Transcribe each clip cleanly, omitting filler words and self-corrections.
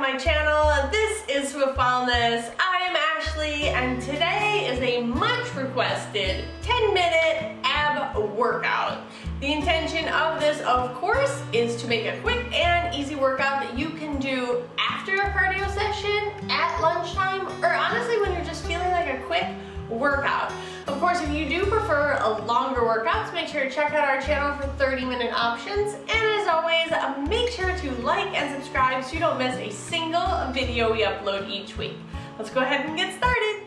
my channel. This is Swift Wellness. I am Ashley, and today is a much requested 10-minute ab workout. The intention of this, of course, is to make a quick and easy workout that you can do after a cardio session, at lunchtime, or honestly when you're just feeling like a quick workout. Of course, if you do prefer a longer workouts, make sure to check out our channel for 30-minute options. And as always, make sure to like and subscribe so you don't miss a single video we upload each week. Let's go ahead and get started.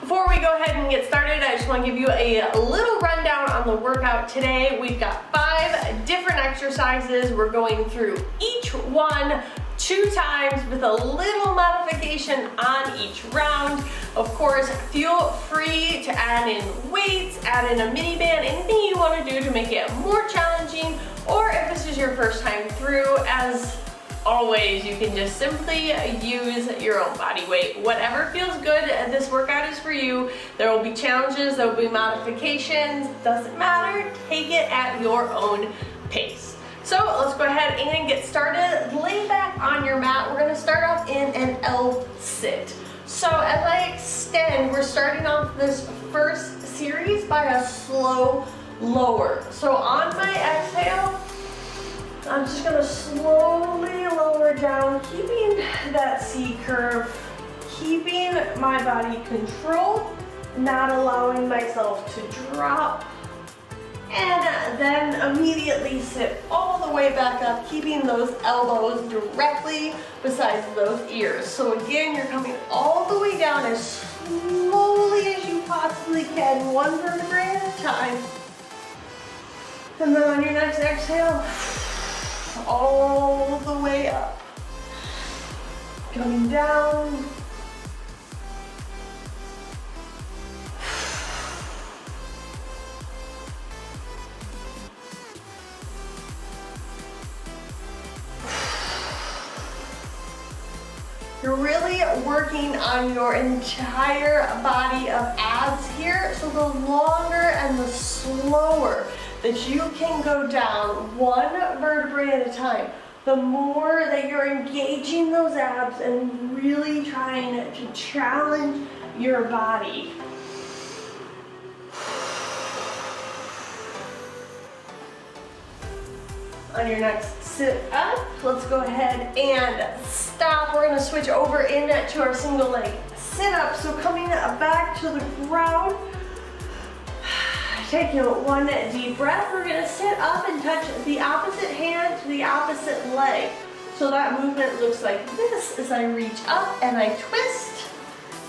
Before we go ahead and get started, I just want to give you a little rundown on the workout today. We've got 5 different exercises. We're going through each one 2 times with a little modification on each round. Of course, feel free to add in weights, add in a mini band, anything you want to do to make it more challenging, or if this is your first time through, as always, you can just simply use your own body weight. Whatever feels good, this workout is for you. There will be challenges, there will be modifications, doesn't matter. Take it at your own pace. So let's go ahead and get started. Lay back on your mat. We're gonna start off in an L sit. So as I extend, we're starting off this first series by a slow lower. So on my exhale, I'm just gonna slowly lower down, keeping that C curve, keeping my body controlled, not allowing myself to drop, and then immediately sit all the way back up, keeping those elbows directly beside those ears. So again, you're coming all the way down as slowly as you possibly can, 1 vertebrae at a time. And then on your next exhale, all the way up, coming down, you're really working on your entire body of abs here, so the longer and the slower that you can go down 1 vertebrae at a time, the more that you're engaging those abs and really trying to challenge your body. On your next sit up, let's go ahead and stop. We're gonna switch over into our single leg sit up. So coming back to the ground, taking 1 deep breath, we're gonna sit up and touch the opposite hand to the opposite leg. So that movement looks like this as I reach up and I twist,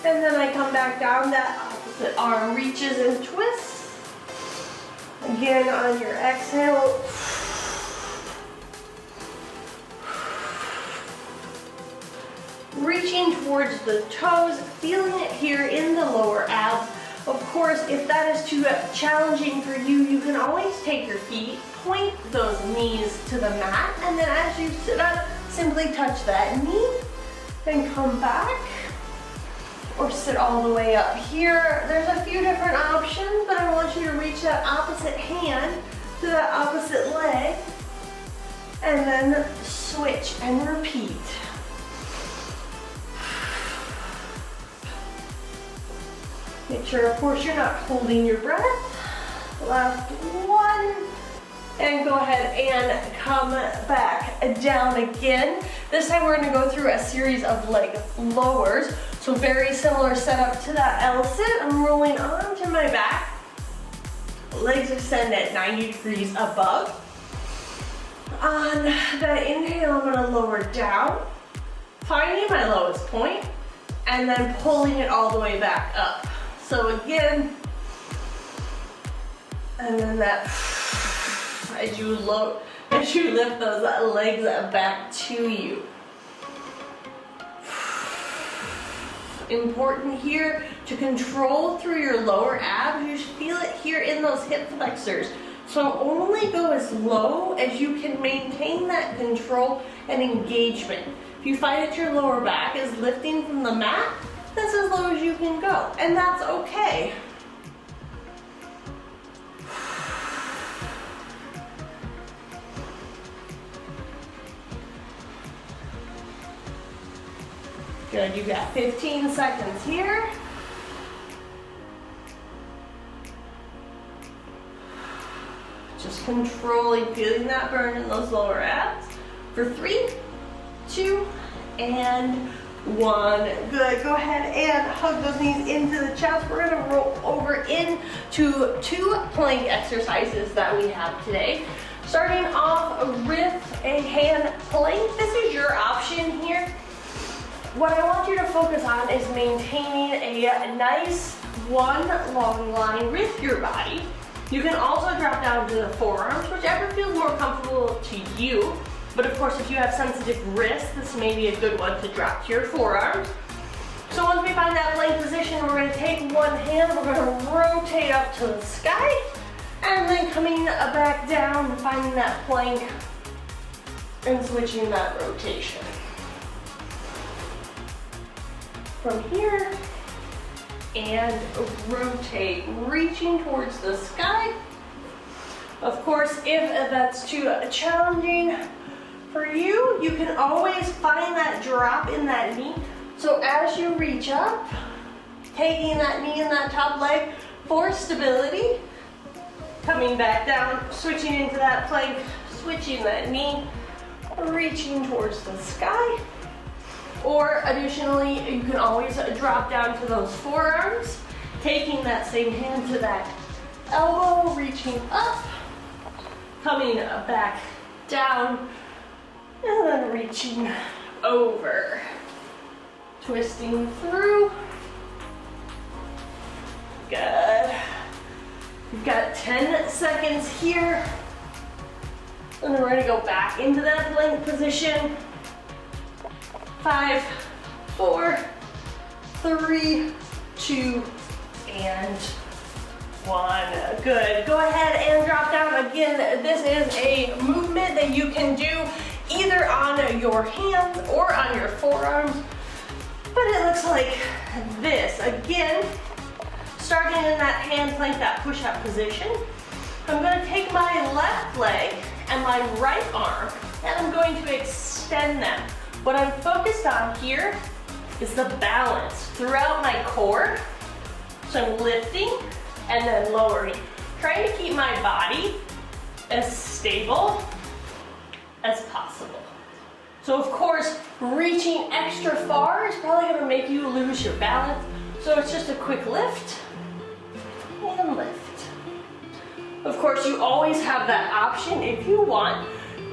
and then I come back down, that opposite arm reaches and twists. Again, on your exhale, reaching towards the toes, feeling it here in the lower abs. Of course, if that is too challenging for you, you can always take your feet, point those knees to the mat, and then as you sit up, simply touch that knee and come back, or sit all the way up. Here, there's a few different options, but I want you to reach that opposite hand to that opposite leg, and then switch and repeat. Make sure, of course, you're not holding your breath. Last 1. And go ahead and come back down again. This time we're gonna go through a series of leg lowers. So very similar setup to that L sit. I'm rolling onto my back. Legs extend at 90 degrees above. On that inhale, I'm gonna lower down, finding my lowest point, and then pulling it all the way back up. So again, and then that, as you lift those legs back to you. Important here to control through your lower abs. You should feel it here in those hip flexors. So only go as low as you can maintain that control and engagement. If you find that your lower back is lifting from the mat, that's as low slow as you can go, and that's okay. Good, you got 15 seconds here. Just controlling, feeling that burn in those lower abs. For 3, 2, and 1. Good, go ahead and hug those knees into the chest. We're gonna roll over into 2 plank exercises that we have today. Starting off with a hand plank. This is your option here. What I want you to focus on is maintaining a nice one long line with your body. You can also drop down to the forearms, whichever feels more comfortable to you. But of course, if you have sensitive wrists, this may be a good one to drop to your forearms. So once we find that plank position, we're gonna take one hand, we're gonna rotate up to the sky, and then coming back down, finding that plank, and switching that rotation. From here, and rotate, reaching towards the sky. Of course, if that's too challenging for you, you can always find that drop in that knee. So as you reach up, taking that knee and that top leg for stability, coming back down, switching into that plank, switching that knee, reaching towards the sky. Or additionally, you can always drop down to those forearms, taking that same hand to that elbow, reaching up, coming back down, and then reaching over. Twisting through. Good. You've got 10 seconds here. And then we're gonna go back into that plank position. 5, 4, 3, 2, and 1. Good. Go ahead and drop down. Again, this is a movement that you can do either on your hands or on your forearms, but it looks like this. Again, starting in that hand plank, that push-up position, I'm going to take my left leg and my right arm, and I'm going to extend them. What I'm focused on here is the balance throughout my core. So I'm lifting and then lowering, trying to keep my body as stable as possible. So of course, reaching extra far is probably gonna make you lose your balance. So it's just a quick lift and lift. Of course, you always have that option if you want.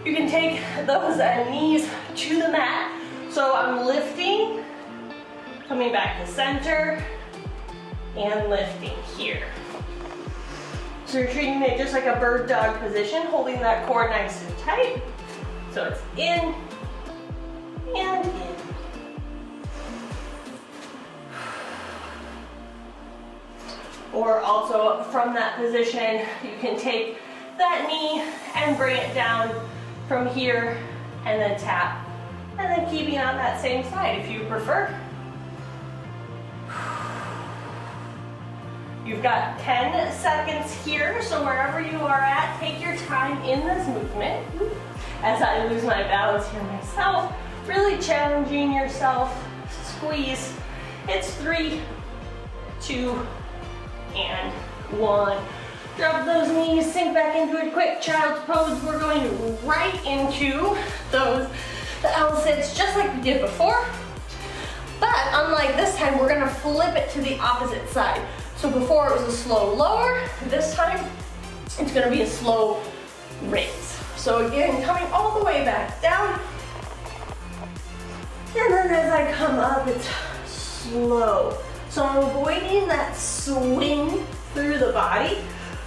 You can take those knees to the mat. So I'm lifting, coming back to center, and lifting here. So you're treating it just like a bird dog position, holding that core nice and tight. So it's in and in. Or also from that position, you can take that knee and bring it down from here and then tap, and then keeping on that same side if you prefer. You've got 10 seconds here, so wherever you are at, take your time in this movement. As I lose my balance here myself, really challenging yourself, squeeze. It's 3, 2, and 1. Drop those knees, sink back into a quick child's pose. We're going right into the L-sits just like we did before. But unlike this time, we're gonna flip it to the opposite side. So before it was a slow lower, this time it's gonna be a slow raise. So again, coming all the way back down. And then as I come up, it's slow. So I'm avoiding that swing through the body.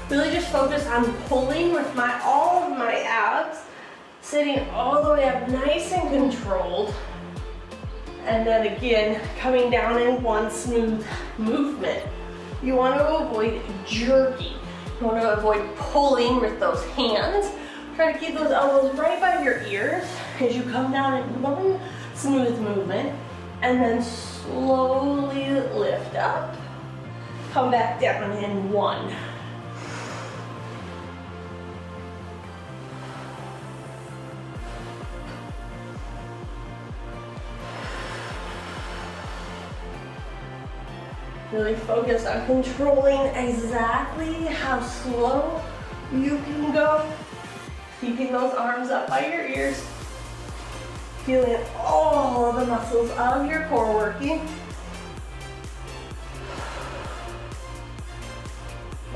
Really just focus on pulling with all of my abs, sitting all the way up nice and controlled. And then again, coming down in one smooth movement. You want to avoid jerking. You want to avoid pulling with those hands. Try to keep those elbows right by your ears as you come down in one smooth movement. And then slowly lift. up, come back down in 1. Really focus on controlling exactly how slow you can go. Keeping those arms up by your ears. Feeling all of the muscles of your core working.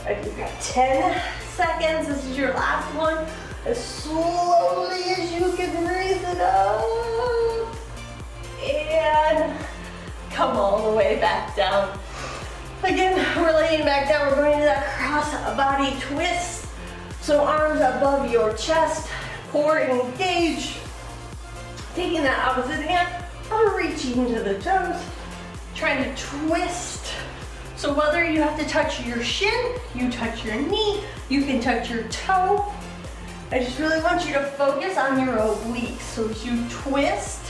Alright, you've got 10 seconds. This is your last one. As slowly as you can raise it up. And come all the way back down. Again, we're laying back down. We're going to that cross body twist. So arms above your chest, core engaged. Taking that opposite hand, reaching to the toes, trying to twist. So whether you have to touch your shin, you touch your knee, you can touch your toe. I just really want you to focus on your obliques. So as you twist,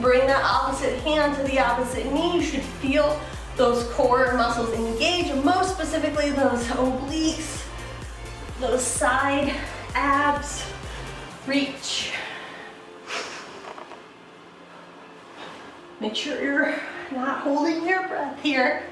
bring that opposite hand to the opposite knee. You should feel those core muscles engage, most specifically those obliques, those side abs. Reach. Make sure you're not holding your breath here.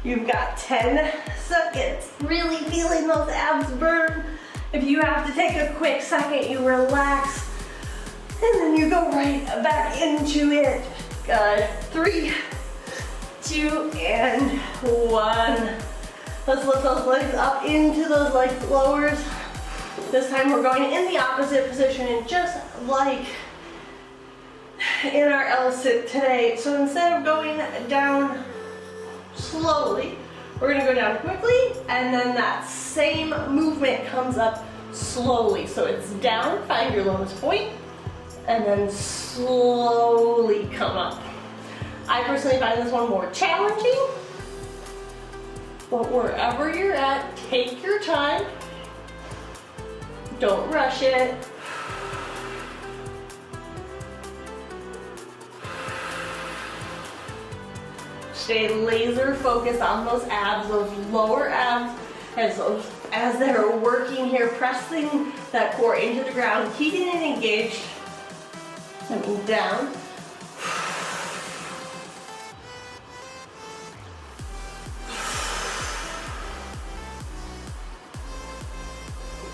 You've got 10 seconds. Really feeling those abs burn. If you have to take a quick second, you relax. And then you go right back into it. Good. 3, 2, and 1. Let's lift those legs up into those leg lowers. This time we're going in the opposite position, and just like in our L-sit today. So instead of going down slowly, we're gonna go down quickly, and then that same movement comes up slowly. So it's down, find your lowest point, and then slowly come up. I personally find this one more challenging, but wherever you're at, take your time. Don't rush it. Stay laser focused on those abs, those lower abs, as they're working here, pressing that core into the ground, keeping it engaged. Coming down.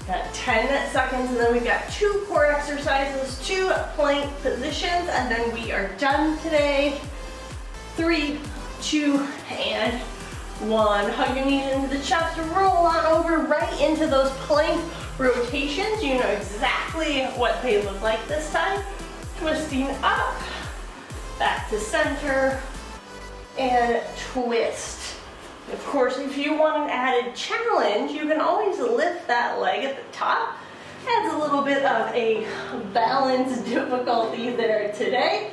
Got 10 seconds, and then we've got 2 core exercises, 2 plank positions, and then we are done today. 3, 2, and 1. Hug your knees into the chest, roll on over right into those plank rotations. You know exactly what they look like this time. Twisting up, back to center, and twist. Of course, if you want an added challenge, you can always lift that leg at the top. Adds a little bit of a balance difficulty there today.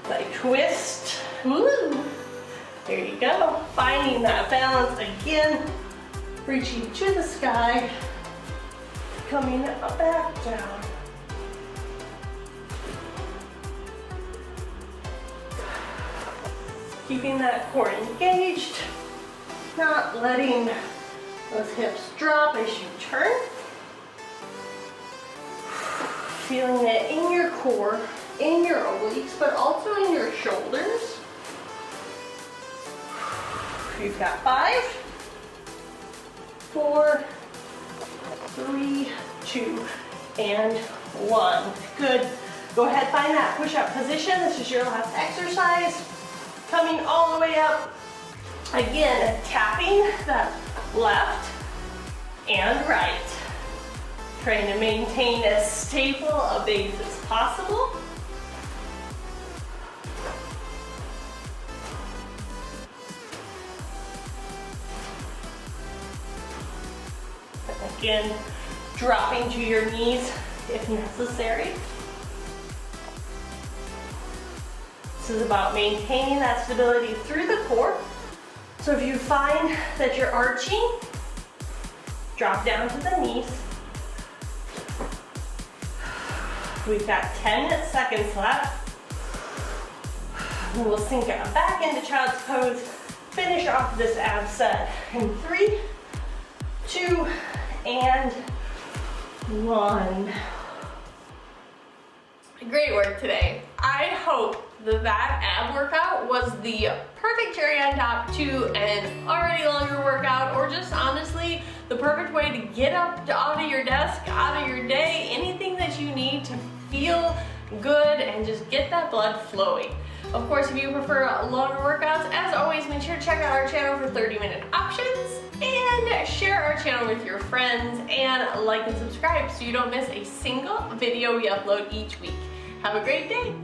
Like twist, woo. There you go, finding that balance again, reaching to the sky, coming back down. Keeping that core engaged, not letting those hips drop as you turn. Feeling it in your core, in your obliques, but also in your shoulders. You've got 5, 4, 3, 2, and 1. Good. Go ahead, find that push-up position. This is your last exercise. Coming all the way up. Again, tapping that left and right. Trying to maintain as stable a base as possible. Again, dropping to your knees if necessary. This is about maintaining that stability through the core. So if you find that you're arching, drop down to the knees. We've got 10 seconds left. We'll sink it back into child's pose. Finish off this ab set in 3, 2, and 1. Great work today. I hope that ab workout was the perfect cherry on top to an already longer workout, or just honestly the perfect way to get up out of your desk, out of your day, anything that you need to feel good and just get that blood flowing. Of course, if you prefer longer workouts, as always, make sure to check out our channel for 30-minute options and share our channel with your friends, and like and subscribe so you don't miss a single video we upload each week. Have a great day.